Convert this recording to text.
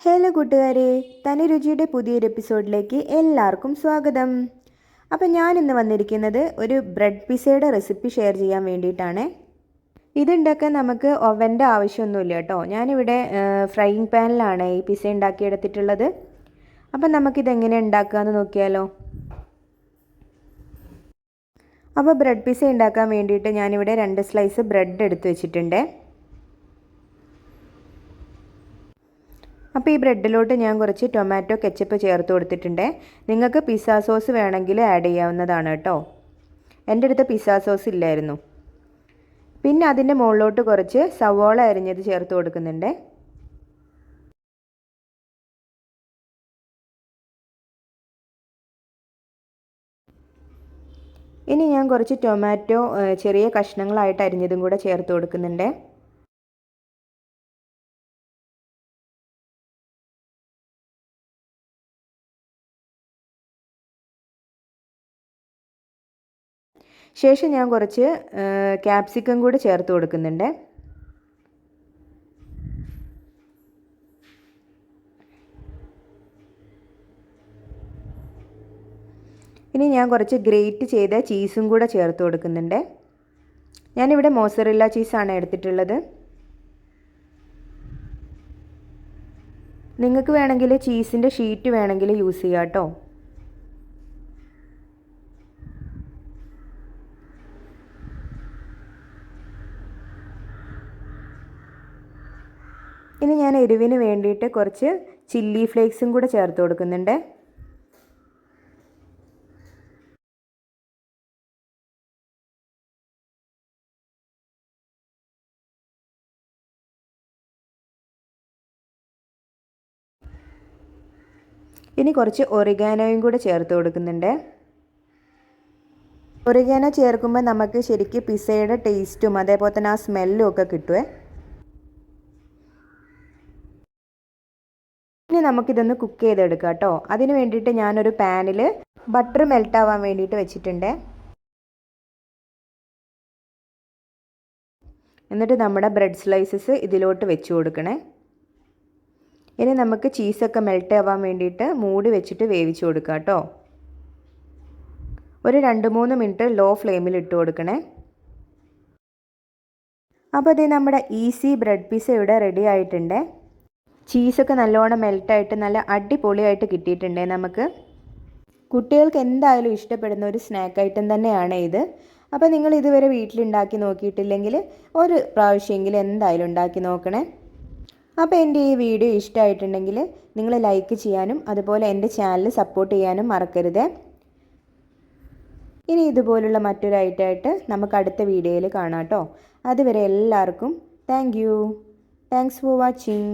Hello കൂട്ടുകാരെ, തനി രുചിയുടെ പുതിയൊരു എപ്പിസോഡിലേക്ക് എല്ലാവർക്കും സ്വാഗതം. അപ്പോൾ ഞാനിന്ന് വന്നിരിക്കുന്നത് ഒരു ബ്രെഡ് പിസയുടെ റെസിപ്പി ഷെയർ ചെയ്യാൻ വേണ്ടിയിട്ടാണ്. ഇതുണ്ടാക്കാൻ നമുക്ക് ഓവൻ്റെ ആവശ്യമൊന്നുമില്ല കേട്ടോ. ഞാനിവിടെ ഫ്രൈയിങ് പാനിലാണ് ഈ പിസ ഉണ്ടാക്കിയെടുത്തിട്ടുള്ളത്. അപ്പം നമുക്കിതെങ്ങനെ ഉണ്ടാക്കാമെന്ന് നോക്കിയാലോ. അപ്പോൾ ബ്രെഡ് പിസ ഉണ്ടാക്കാൻ വേണ്ടിയിട്ട് ഞാനിവിടെ 2 സ്ലൈസ് ബ്രെഡ് എടുത്ത് വെച്ചിട്ടുണ്ട്. അപ്പോൾ ഈ ബ്രെഡിലോട്ട് ഞാൻ കുറച്ച് ടൊമാറ്റോ കെച്ചപ്പ് ചേർത്ത് കൊടുത്തിട്ടുണ്ട്. നിങ്ങൾക്ക് പിസ്സ സോസ് വേണമെങ്കിൽ ആഡ് ചെയ്യാവുന്നതാണ് കേട്ടോ. എൻ്റെ അടുത്ത് പിസ്സ സോസ് ഇല്ലായിരുന്നു. പിന്നെ അതിൻ്റെ മുകളിലോട്ട് കുറച്ച് സവോള അരിഞ്ഞത് ചേർത്ത് കൊടുക്കുന്നുണ്ട്. ഇനി ഞാൻ കുറച്ച് ടൊമാറ്റോ ചെറിയ കഷ്ണങ്ങളായിട്ട് അരിഞ്ഞതും കൂടെ ചേർത്ത് കൊടുക്കുന്നുണ്ട്. ശേഷം ഞാൻ കുറച്ച് ക്യാപ്സിക്കം കൂടി ചേർത്ത് കൊടുക്കുന്നുണ്ട്. ഇനി ഞാൻ കുറച്ച് ഗ്രേറ്റ് ചെയ്ത ചീസും കൂടെ ചേർത്ത് കൊടുക്കുന്നുണ്ട്. ഞാനിവിടെ മോസറല്ല ചീസാണ് എടുത്തിട്ടുള്ളത്. നിങ്ങൾക്ക് വേണമെങ്കിൽ ചീസിൻ്റെ ഷീറ്റ് വേണമെങ്കിൽ യൂസ് ചെയ്യാം കേട്ടോ. ഇനി ഞാൻ എരിവിന് വേണ്ടിയിട്ട് കുറച്ച് ചില്ലി ഫ്ലേക്സും കൂടെ ചേർത്ത് കൊടുക്കുന്നുണ്ട്. ഇനി കുറച്ച് ഒറിഗാനോയും കൂടെ ചേർത്ത് കൊടുക്കുന്നുണ്ട്. ഒറിഗാനോ ചേർക്കുമ്പോൾ നമുക്ക് ശരിക്കും പിസയുടെ ടേസ്റ്റും അതേപോലെ തന്നെ ആ സ്മെല്ലും ഒക്കെ കിട്ടുമേ. ഇനി നമുക്കിതൊന്ന് കുക്ക് ചെയ്തെടുക്കാം കേട്ടോ. അതിന് വേണ്ടിയിട്ട് ഞാനൊരു പാനിൽ ബട്ടർ മെൽറ്റ് ആവാൻ വേണ്ടിയിട്ട് വെച്ചിട്ടുണ്ട്. എന്നിട്ട് നമ്മുടെ ബ്രെഡ് സ്ലൈസസ് ഇതിലോട്ട് വെച്ച് കൊടുക്കണേ. ഇനി നമുക്ക് ചീസൊക്കെ മെൽറ്റ് ആവാൻ വേണ്ടിയിട്ട് മൂടി വെച്ചിട്ട് വേവിച്ച് കൊടുക്കാം കേട്ടോ. ഒരു 2-3 മിനിറ്റ് ലോ ഫ്ലെയിമിൽ ഇട്ട് കൊടുക്കണേ. അപ്പോൾ ഇത് നമ്മുടെ ഈസി ബ്രെഡ് പിസ ഇവിടെ റെഡി ആയിട്ടുണ്ട്. ചീസൊക്കെ നല്ലോണം മെൽറ്റായിട്ട് നല്ല അടിപൊളിയായിട്ട് കിട്ടിയിട്ടുണ്ട്. നമുക്ക് കുട്ടികൾക്ക് എന്തായാലും ഇഷ്ടപ്പെടുന്ന ഒരു സ്നാക്ക് ഐറ്റം തന്നെയാണ് ഇത്. അപ്പോൾ നിങ്ങൾ ഇതുവരെ വീട്ടിലുണ്ടാക്കി നോക്കിയിട്ടില്ലെങ്കിൽ ഒരു പ്രാവശ്യമെങ്കിലും എന്തായാലും ഉണ്ടാക്കി നോക്കണേ. അപ്പോൾ എൻ്റെ ഈ വീഡിയോ ഇഷ്ടമായിട്ടുണ്ടെങ്കിൽ നിങ്ങൾ ലൈക്ക് ചെയ്യാനും അതുപോലെ എൻ്റെ ചാനൽ സപ്പോർട്ട് ചെയ്യാനും മറക്കരുത്. ഇനി ഇതുപോലുള്ള മറ്റൊരു ഐറ്റമായിട്ട് നമുക്ക് അടുത്ത വീഡിയോയിൽ കാണാം കേട്ടോ. അതുവരെ എല്ലാവർക്കും താങ്ക്സ് ഫോർ വാച്ചിങ്.